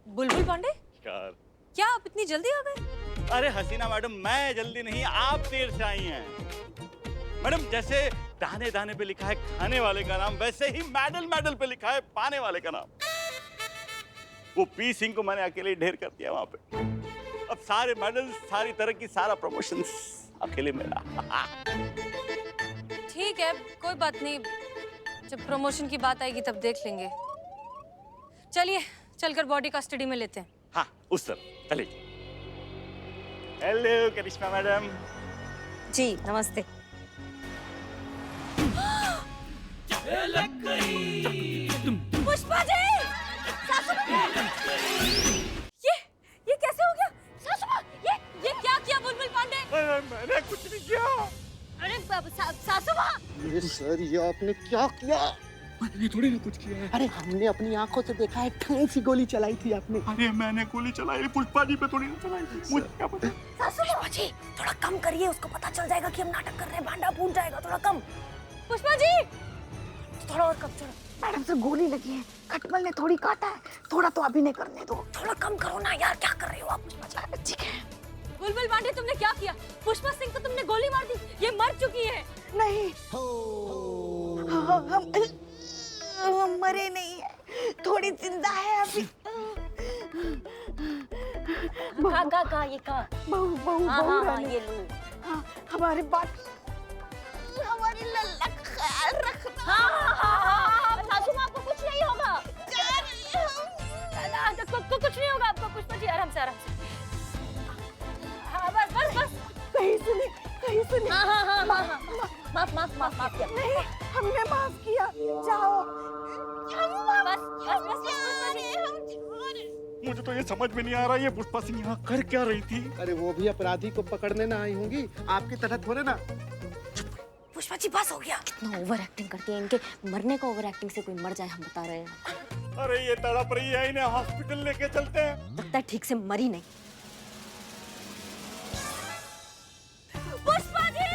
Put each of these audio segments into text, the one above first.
बुलबुल पांडे, यार क्या आप इतनी जल्दी आ गए? अरे हसीना मैडम, मैं जल्दी नहीं, आप देर से आई हैं। मैडम, जैसे दाने दाने पे लिखा है खाने वाले का नाम, वैसे ही मेडल मेडल पे लिखा है पाने वाले का नाम। वो पी सिंह को मैंने अकेले ही ढेर कर दिया वहां पे। अब सारे मेडल, सारी तरक्की, सारा प्रमोशंस अकेले मेरा। ठीक है, कोई बात नहीं, जब प्रमोशन की बात आएगी तब देख लेंगे। चलिए चलकर बॉडी कस्टडी में लेते हैं। हाँ, उस तरफ चलिए। हेलो करिश्मा मैडम। जी नमस्ते। पुष्पा जी! ये कैसे हो गया? सासू माँ, ये क्या किया बुलबुल पांडे? मैंने कुछ नहीं किया। अरे सासू माँ! ये सर, ये आपने क्या किया? मैंने थोड़ी ना कुछ किया है। अरे हमने अपनी आंखों से देखा है, कौन सी गोली चलाई थी आपने? अरे मैंने गोली चलाई, पुष्पा जी पे थोड़ी ना चलाई थी। मुझे क्या पता। पुष्पा जी थोड़ा कम करिए, उसको पता चल जाएगा कि हम नाटक कर रहे हैं, भांडा फूट जाएगा। थोड़ा कम। पुष्पा जी थोड़ा और कम। चलो मैडम से गोली लगी है, खटमल ने थोड़ी काटा है, थोड़ा तो अभी नहीं करने दो। थोड़ा कम करो ना यार, क्या कर रहे हो आप? पुष्पा जी ठीक है। बुलबुल पांडे तुमने क्या किया? पुष्पा सिंह को तुमने गोली मार दी, ये मर चुकी है। नहीं, हम मरे नहीं है, थोड़ी जिंदा है अभी। का ये का बहू रानी। ये लो। हाँ, हमारी बात, हमारी लल्ला का ख्याल रखना। हाँ, सासू माँ आपको कुछ नहीं होगा। जा रही हम। को कुछ नहीं होगा आपको। पुष्पा जी आराम से, आराम से। हाँ बस। कहीं सुनी, कहीं सुनी। हाँ। माफ किया। नहीं, हमने माफ किया। जाओ। बस पुष्पा जी। मुझे तो ये समझ में नहीं आ रहा, ये पुष्पा सिंह यहाँ कर क्या रही थी? अरे वो भी अपराधी को पकड़ने ना आई होंगी, आपकी तरह थोड़े ना। पुष्पा जी बस हो गया। कितना ओवर एक्टिंग करती है, इनके मरने का ओवर एक्टिंग से कोई मर जाए, हम बता रहे हैं। अरे ये तड़प रही है, इन्हें हॉस्पिटल लेके चलते हैं। लगता है ठीक से मरी नहीं। पुष्पा जी!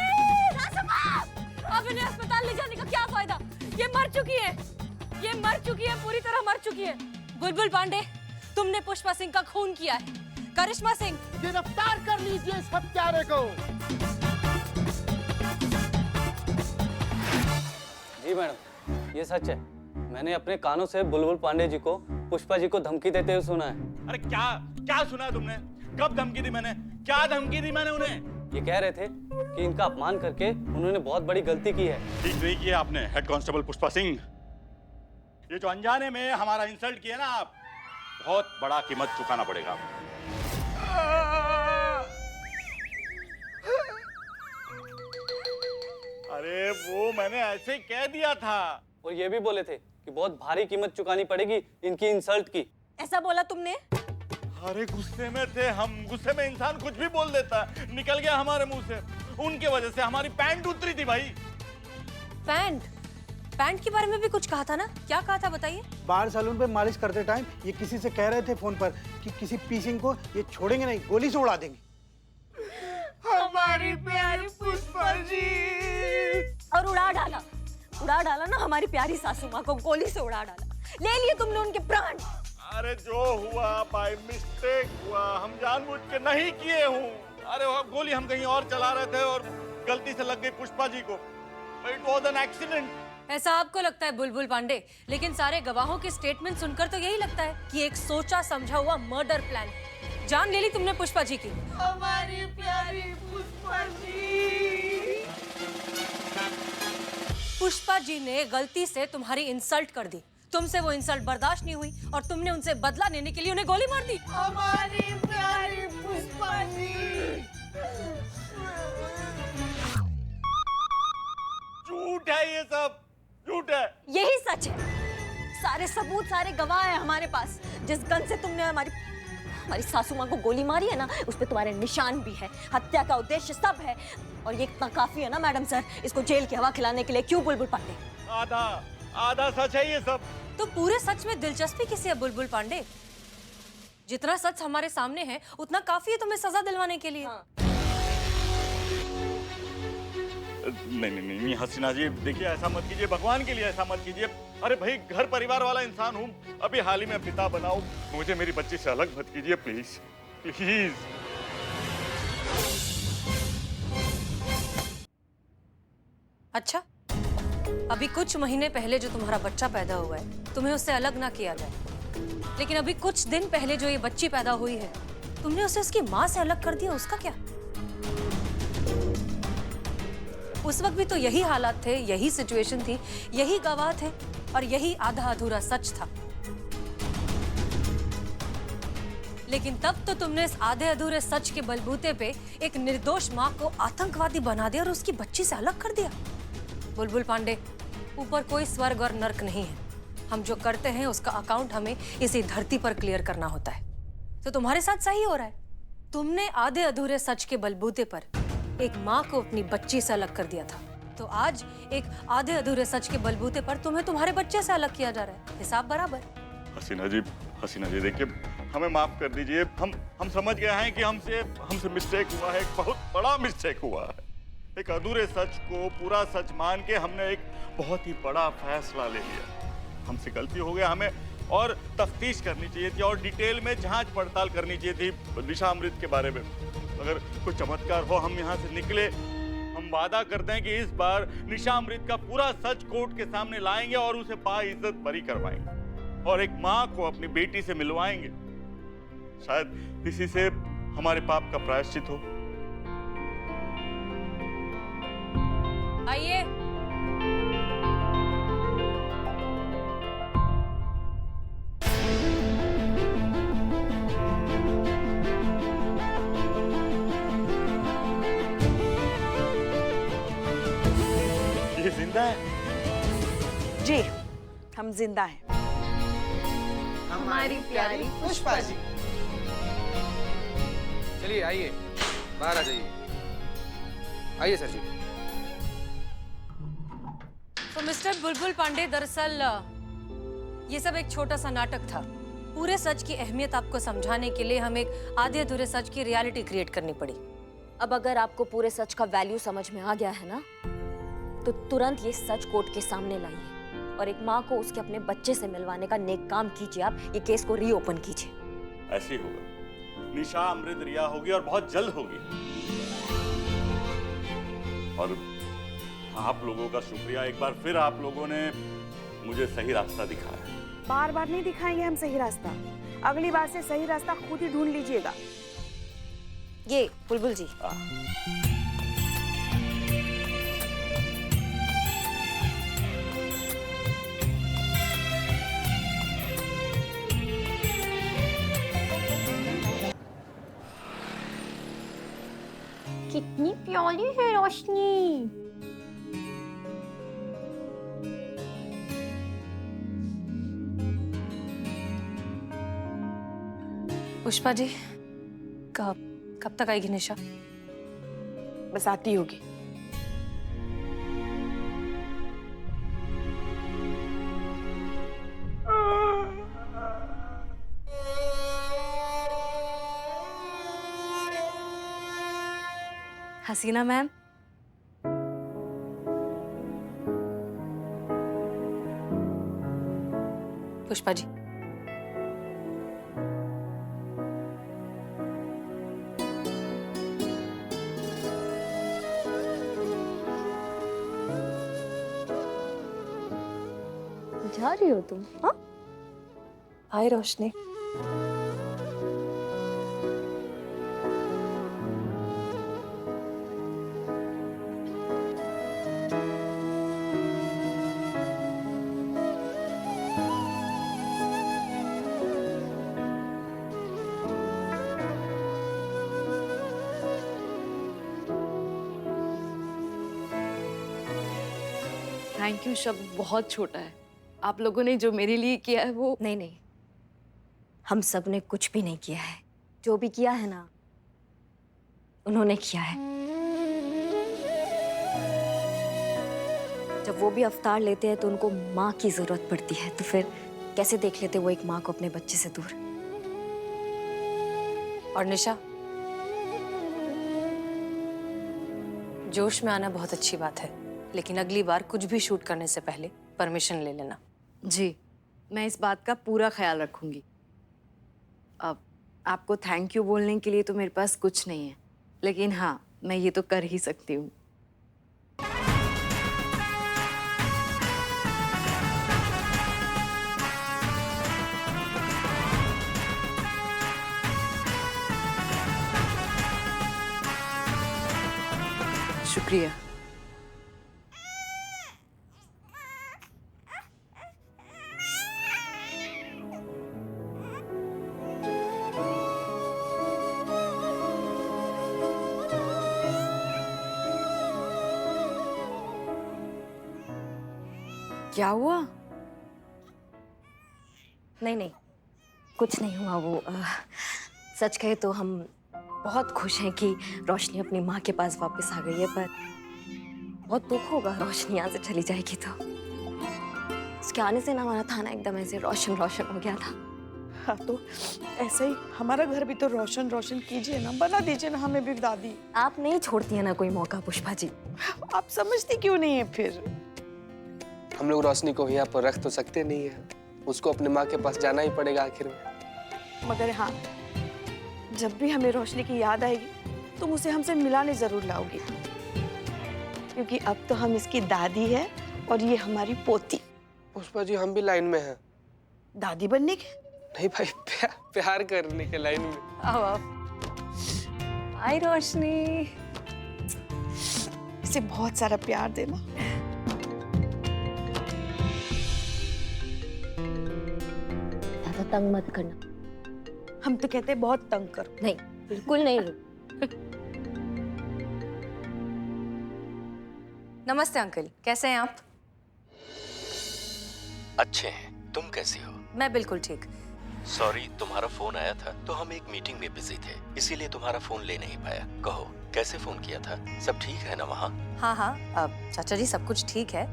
अब इन्हें अस्पताल ले जाने का क्या फायदा? ये मर चुकी है, पूरी तरह मर चुकी है। बुलबुल पांडे, तुमने पुष्पा सिंह का खून किया है। करिश्मा सिंह, गिरफ्तार कर लीजिए इस हत्यारे को। जी मैडम, ये सच है। मैंने अपने कानों से बुलबुल पांडे जी को पुष्पा जी को धमकी देते हुए सुना है। अरे क्या सुना है तुमने? कब धमकी दी मैंने? क्या धमकी दी मैंने उन्हें? ये कह रहे थे कि इनका अपमान करके उन्होंने बहुत बड़ी गलती की है। ठीक नहीं किया आपने हेड कांस्टेबल पुष्पा सिंह। ये जो अनजाने में हमारा इंसल्ट किया ना आप, बहुत बड़ा कीमत चुकाना पड़ेगा आपको। अरे वो मैंने ऐसे कह दिया था। और ये भी बोले थे कि बहुत भारी कीमत चुकानी पड़ेगी इनकी इंसल्ट की। ऐसा बोला तुमने? अरे गुस्से में थे हम, गुस्से में इंसान कुछ भी बोल देता है, निकल गया हमारे मुंह से। उनके वजह से हमारी पैंट उतरी थी भाई। पैंट के बारे में भी कुछ कहा था ना? क्या कहा था बताइए? बार सैलून पे मालिश करते टाइम ये किसी से कह रहे थे फोन पर कि किसी पीसिंग को ये छोड़ेंगे नहीं, गोली से उड़ा देंगे। हमारी प्यारी पुष्पा जी। और उड़ा डाला ना हमारी प्यारी सासू माँ को, गोली से उड़ा डाला। ले लिए तुमने उनके प्राण। अरे जो हुआ बाय मिस्टेक हुआ, हम जानबूझ के नहीं किए हूँ। अरे वो गोली हम कहीं और चला रहे थे और गलती से लग गई पुष्पा जी को। It was an accident. ऐसा आपको लगता है बुलबुल पांडे, लेकिन सारे गवाहों के स्टेटमेंट सुनकर तो यही लगता है कि एक सोचा समझा हुआ मर्डर प्लान। जान ले ली तुमने पुष्पा जी की। हमारी प्यारी पुष्पा जी। पुष्पा जी ने गलती से तुम्हारी इंसल्ट कर दी, तुमसे वो इंसल्ट बर्दाश्त नहीं हुई और तुमने उनसे बदला लेने के लिए उन्हें गोली मार दी। हमारी प्यारी पुष्पा जी। झूठ है ये सब, झूठ है। यही सच है। सारे सबूत, सारे गवाह हैं हमारे पास। जिस गन से तुमने हमारी सासू माँ को गोली मारी है ना, उस पे तुम्हारे निशान भी है, हत्या का उद्देश्य सब है। और ये इतना काफी है ना मैडम सर, इसको जेल की हवा खिलाने के लिए। क्यों बुलबुल पांडे? आधा सच है ये सब। तो पूरे सच में दिलचस्पी किसी है बुलबुल पांडे? जितना सच हमारे सामने है उतना काफी है तुम्हें सजा दिलवाने के लिए। नहीं नहीं नहीं हसीना जी, देखिए ऐसा मत कीजिए, भगवान के लिए ऐसा मत कीजिए। अरे भाई, घर परिवार वाला इंसान हूँ, अभी हाल ही में पिता बनाओ, मुझे मेरी बच्ची से अलग मत कीजिए प्लीज प्लीज। अच्छा, अभी कुछ महीने पहले जो तुम्हारा बच्चा पैदा हुआ है, तुम्हें उससे अलग ना किया जाए, लेकिन अभी कुछ दिन पहले जो ये बच्ची पैदा हुई है, तुमने उसे उसकी माँ से अलग कर दिया, उसका क्या? उस वक्त भी तो यही हालात थे, यही सिचुएशन थी, यही गवाह थे और यही आधा अधूरा सच था। लेकिन तब तो तुमने इस आधे अधूरे सच के बलबूते पे एक निर्दोष माँ को आतंकवादी बना दिया और उसकी बच्ची से अलग कर दिया। बुलबुल पांडे, ऊपर कोई स्वर्ग और नर्क नहीं है। हम जो करते हैं उसका अकाउंट हमें इसी धरती पर क्लियर करना होता है। तो तुम्हारे साथ सही हो रहा है। तुमने आधे अधूरे सच के बलबूते पर एक माँ को अपनी बच्ची से अलग कर दिया था, तो आज एक आधे अधूरे सच के बलबूते पर तुम्हें तुम्हारे बच्चे से अलग किया जा रहा है। हिसाब बराबर। हसीना जी देखिए, हमें माफ कर दीजिए। हम समझ गए हैं कि हमसे मिस्टेक हुआ है, एक बहुत बड़ा मिस्टेक हुआ है। एक अधूरे सच को पूरा सच मान के हमने एक बहुत ही बड़ा फैसला ले लिया। हमसे गलती हो गया, हमें और तफ्तीश करनी चाहिए थी और डिटेल में जांच पड़ताल करनी चाहिए थी निशा अमृत के बारे में। अगर कोई चमत्कार हो, हम यहाँ से निकले, हम वादा करते हैं कि इस बार निशा अमृत का पूरा सच कोर्ट के सामने लाएंगे और उसे बाइज्जत बरी करवाएंगे और एक माँ को अपनी बेटी से मिलवाएंगे। शायद इसी से हमारे पाप का प्रायश्चित हो। आइए। ये जिंदा है? जी, हम जिंदा हैं। हमारी प्यारी पुष्पा जी। चलिए आइए, बाहर आ जाइए। आइए सर जी। तो मिस्टर बुलबुल पांडे, दरअसल ये सब एक छोटा सा नाटक था। पूरे सच की अहमियत आपको समझाने के लिए हमें एक आधे अधूरे सच की रियलिटी क्रिएट करनी पड़ी। अब अगर आपको पूरे सच का वैल्यू समझ में आ गया है ना, तो तुरंत ये सच कोर्ट के सामने लाइए और एक माँ को उसके अपने बच्चे से मिलवाने का नेक काम कीजिए। आप ये केस को रीओपन कीजिए। ऐसे ही होगा। निशा अमृत रिया होगी और बहुत जल्द होगी। और आप लोगों का शुक्रिया, एक बार फिर आप लोगों ने मुझे सही रास्ता दिखाया। बार बार नहीं दिखाएंगे हम सही रास्ता, अगली बार से सही रास्ता खुद ही ढूंढ लीजिएगा। ये बुलबुल जी, कितनी प्यारी है रोशनी। पुष्पा जी, कब तक आएगी निशा? बस आती होगी। हसीना मैम, पुष्पा जी, जा रही हो तुम? हाँ, हाय रोशनी। थैंक यू शब्द बहुत छोटा है। आप लोगों ने जो मेरे लिए किया है वो नहीं नहीं, हम सब ने कुछ भी नहीं किया है। जो भी किया है ना, उन्होंने किया है। जब वो भी अवतार लेते हैं तो उनको माँ की जरूरत पड़ती है, तो फिर कैसे देख लेते वो एक माँ को अपने बच्चे से दूर। और निशा, जोश में आना बहुत अच्छी बात है, लेकिन अगली बार कुछ भी शूट करने से पहले परमिशन ले लेना। जी, मैं इस बात का पूरा ख्याल रखूंगी। अब आपको थैंक यू बोलने के लिए तो मेरे पास कुछ नहीं है, लेकिन हाँ, मैं ये तो कर ही सकती हूँ। शुक्रिया। क्या हुआ? नहीं, कुछ नहीं हुआ। वो सच कहे तो हम बहुत खुश हैं कि रोशनी अपनी माँ के पास वापस आ गई है, पर बहुत दुख होगा रोशनी यहाँ से चली जाएगी तो। उसके आने से ना हमारा थाना एकदम ऐसे रोशन रोशन हो गया था। हाँ, तो ऐसे ही हमारा घर भी तो रोशन रोशन कीजिए ना, बना दीजिए ना हमें भी दादी। आप नहीं छोड़ती है ना कोई मौका पुष्पा जी। आप समझती क्यों नहीं है फिर? हम लोग रोशनी को यहाँ पर रख तो सकते नहीं है, उसको अपने माँ के पास जाना ही पड़ेगा आखिर में। मगर हाँ, जब भी हमें रोशनी की याद आएगी तुम उसे हमसे मिलाने जरूर लाओगी, क्योंकि अब तो हम इसकी दादी है और ये हमारी पोती। पुष्पा जी, हम भी लाइन में हैं। दादी बनने के? नहीं भाई, प्यार करने के लाइन में। आओ। हाय रोशनी। इसे बहुत सारा प्यार देना। ज्यादा तंग मत करना। हम तो कहते हैं बहुत तंग करो। नहीं, बिल्कुल नहीं। नमस्ते अंकल, कैसे हैं आप? अच्छे हैं, तुम कैसी हो? मैं बिल्कुल ठीक। सॉरी, तुम्हारा फोन आया था तो हम एक मीटिंग में बिजी थे, इसीलिए तुम्हारा फोन ले नहीं पाया। कहो, कैसे फोन किया था? सब ठीक है ना वहाँ? हाँ, अब चाचा जी सब कुछ ठीक है।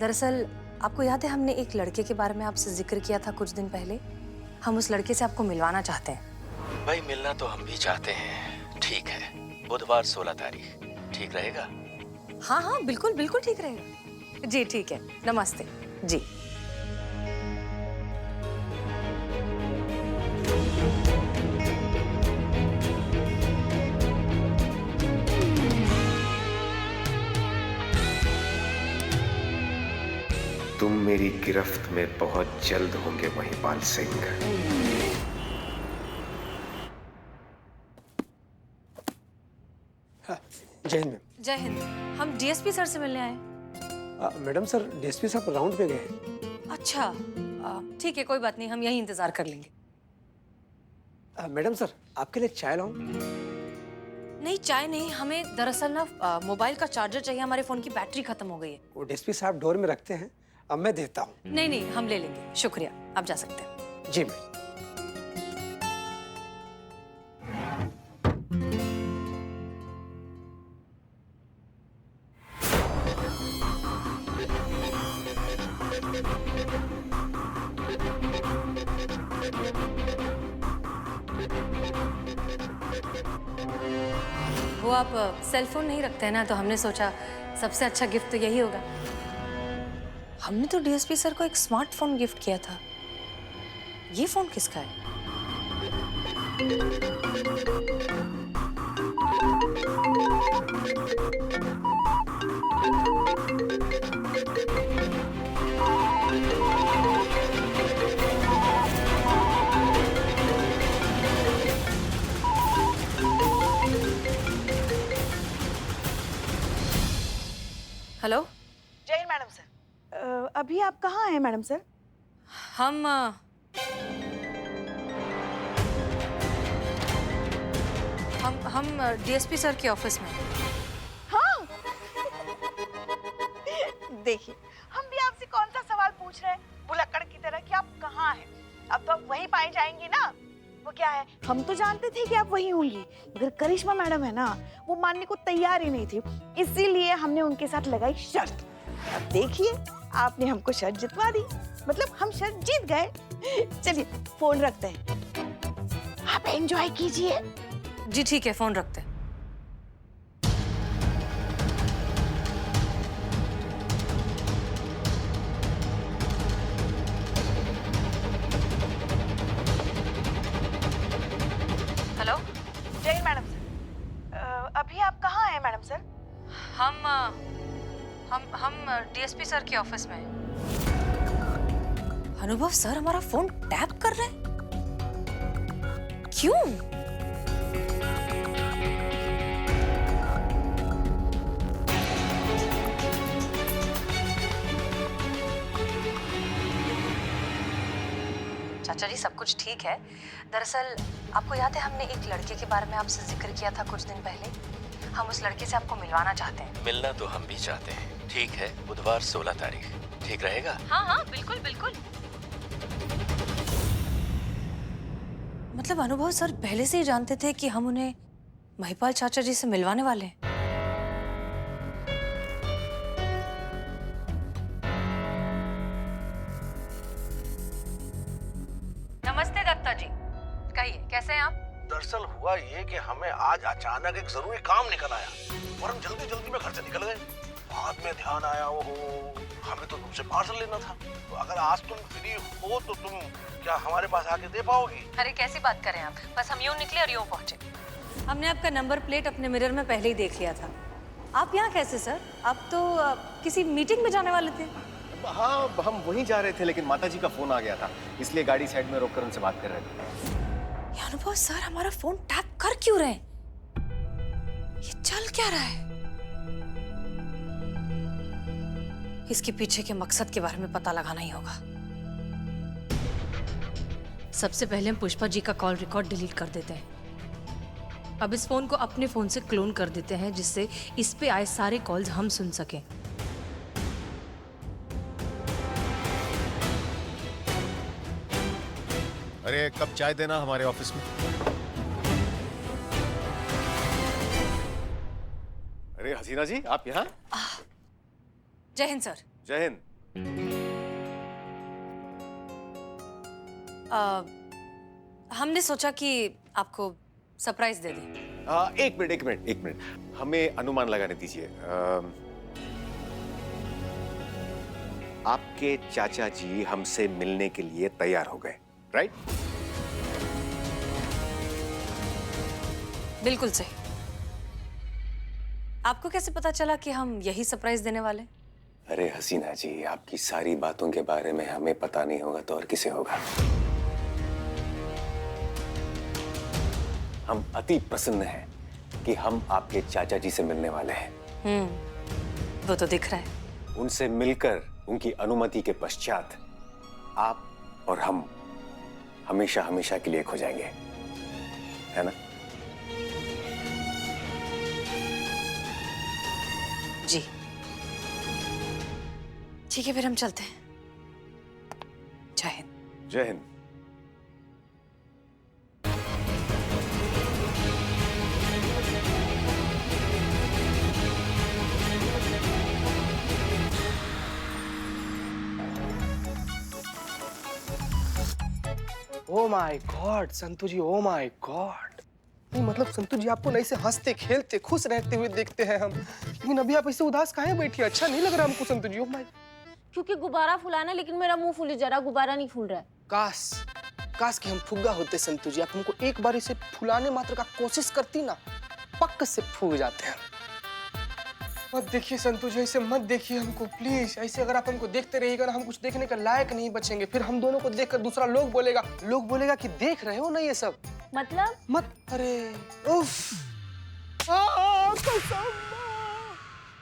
दरअसल आपको याद है हमने एक लड़के के बारे में आपसे जिक्र किया था कुछ दिन पहले? हम उस लड़के से आपको मिलवाना चाहते हैं। भाई, मिलना तो हम भी चाहते हैं। ठीक है, बुधवार 16 तारीख ठीक रहेगा? हाँ, बिल्कुल बिल्कुल ठीक रहेगा। जी ठीक है, नमस्ते जी। तुम मेरी गिरफ्त में बहुत जल्द होंगे महिपाल सिंह। जय हिंद मैम। जय हिंद। हम डीएसपी सर से मिलने आए। मैडम, सर डीएसपी साहब राउंड पे गए हैं। अच्छा, ठीक है, कोई बात नहीं, हम यहीं इंतजार कर लेंगे। मैडम सर, आपके लिए चाय लाऊं? नहीं, चाय नहीं, हमें दरअसल ना मोबाइल का चार्जर चाहिए, हमारे फोन की बैटरी खत्म हो गई है। वो डीएसपी साहब डोर में रखते हैं, अब मैं देता हूँ। नहीं, हम ले लेंगे, शुक्रिया, आप जा सकते हैं। जी मैम। वो आप सेल फोन नहीं रखते हैं ना, तो हमने सोचा सबसे अच्छा गिफ्ट तो यही होगा। हमने तो डीएसपी सर को एक स्मार्टफोन गिफ्ट किया था। ये फोन किसका है? हेलो। जय हिंद मैडम सर। अभी आप कहाँ हैं मैडम सर? हम डीएसपी सर के ऑफिस में। हाँ। देखिए, हम भी आपसे कौन सा सवाल पूछ रहे हैं बुलक्कड़ की तरह कि आप कहाँ हैं? अब तो आप वहीं पाई जाएंगी ना। वो क्या है, हम तो जानते थे कि आप वहीं होंगी, मगर करिश्मा मैडम है ना, वो मानने को तैयार ही नहीं थी, इसीलिए हमने उनके साथ लगाई शर्त। अब देखिए, आपने हमको शर्त जितवा दी, मतलब हम शर्त जीत गए। चलिए फोन रखते हैं, आप एंजॉय कीजिए। जी ठीक है, फोन रखते हैं। हेलो जय हिंद मैडम सर। अभी आप कहाँ हैं मैडम सर? हम डीएसपी सर के ऑफिस में हैं। अनुभव सर हमारा फोन टैप कर रहे हैं, क्यों? चाचा जी सब कुछ ठीक है। दरअसल आपको याद है हमने एक लड़के के बारे में आपसे जिक्र किया था कुछ दिन पहले। हम उस लड़के से आपको मिलवाना चाहते हैं। मिलना तो हम भी चाहते हैं। ठीक है, बुधवार 16 तारीख ठीक रहेगा? हाँ हाँ बिल्कुल बिल्कुल। मतलब अनुभव सर पहले से ही जानते थे कि हम उन्हें महिपाल चाचा जी से मिलवाने वाले हैं। नमस्ते दत्ता जी, कहिए कैसे हैं आप? दरअसल हुआ ये कि हमें आज अचानक एक जरूरी काम निकल आया और हम जल्दी जल्दी में घर से निकल गए। बाद में ध्यान आया ओहो हमें तो तुमसे पार्सल लेना था। तो अगर आज तुम फ्री हो तो तुम क्या हमारे पास आके दे पाओगी? अरे कैसी बात करें आप, बस हम यूं निकले और यूं पहुंचे। हमने आपका नंबर प्लेट अपने मिरर में पहले ही देख लिया था। आप यहाँ कैसे सर? आप तो किसी मीटिंग में जाने वाले थे। हाँ हम वहीं जा रहे थे, लेकिन माताजी का फोन आ गया था, इसलिए गाड़ी साइड में रोककर उनसे बात कर रहे थे। ये अनुभव सर हमारा फोन टैप कर क्यों रहे हैं? ये चल क्या रहा है? इसके पीछे के मकसद के बारे में पता लगाना ही होगा। सबसे पहले हम पुष्पा जी का कॉल रिकॉर्ड डिलीट कर देते हैं। अब इस फोन को अपने फोन से क्लोन कर देते हैं, जिससे इस पे आए सारे कॉल्स हम सुन सकें। अरे कब चाय देना हमारे ऑफिस में। अरे हसीना जी आप यहाँ? जय हिंद सर। जय हिंद। हमने सोचा कि आपको सरप्राइज दे दें। एक मिनट हमें अनुमान लगाने दीजिए। आपके चाचा जी हमसे मिलने के लिए तैयार हो गए, राइट? बिल्कुल सही। आपको कैसे पता चला कि हम यही सरप्राइज देने वाले? अरे हसीना जी, आपकी सारी बातों के बारे में हमें पता नहीं होगा तो और किसे होगा। हम अति प्रसन्न हैं कि हम आपके चाचा जी से मिलने वाले हैं। वो तो दिख रहा है। उनसे मिलकर उनकी अनुमति के पश्चात आप और हम हमेशा हमेशा के लिए एक हो जाएंगे, है ना? जी ठीक है, फिर हम चलते हैं। जय हिंद। जय हिंद। Oh my god Santu ji, oh my god. नहीं मतलब संतू जी आपको नहीं से हंसते खेलते खुश रहते हुए देखते हैं हम, लेकिन अभी आप ऐसे उदास काहे बैठी? अच्छा नहीं लग रहा हमको संतू जी। Oh my. क्योंकि गुब्बारा फुलाना, लेकिन मेरा मुंह फूली जा रहा, गुब्बारा नहीं फूल रहा है। काश कि हम फुग्गा होते संतू जी। आप हमको एक बार इसे फुलाने मात्र का कोशिश करती ना, पक्का से फूल जाते हैं। मत देखिए संतू जी, ऐसे मत देखिए हमको प्लीज। ऐसे अगर आप हमको देखते रहिएगा ना, हम कुछ देखने का लायक नहीं बचेंगे। फिर हम दोनों को देखकर दूसरा लोग बोलेगा कि देख रहे हो ना ये सब। मतलब मत। अरे उफ।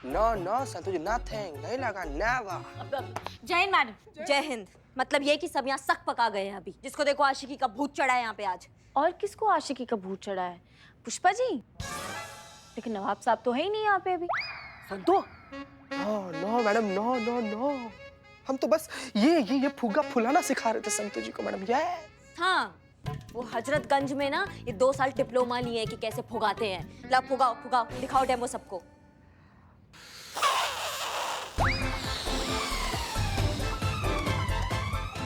नो संतू जी, नथिंग, नहीं लगा, नेवर। जय हिंद मैडम। जय हिंद। मतलब ये कि सब यहाँ सक पका गए हैं अभी। जिसको देखो आशिकी का भूत चढ़ा है यहाँ पे आज। और किसको आशिकी का भूत चढ़ा है? पुष्पा जी। लेकिन नवाब साहब तो है ही नहीं यहाँ पे अभी। Santu no madam, no. हम तो बस ये फुग्गा फुलाना सिखा रहे थे संतू जी को मैडम। हाँ, वो हजरतगंज में ना ये 2 साल डिप्लोमा लिए हैं कि कैसे फुगाते हैं। ला फुगाओ, दिखाओ डेमो सबको।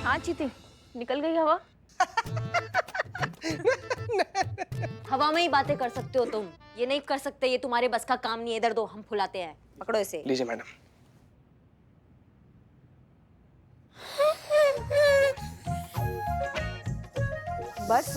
हाँ चीती, निकल गई हवा। हवा में ही बातें कर सकते हो तुम, ये नहीं कर सकते। ये तुम्हारे बस का काम नहीं है। इधर दो, हम फुलाते हैं। पकड़ो इसे। लीजिए मैडम। बस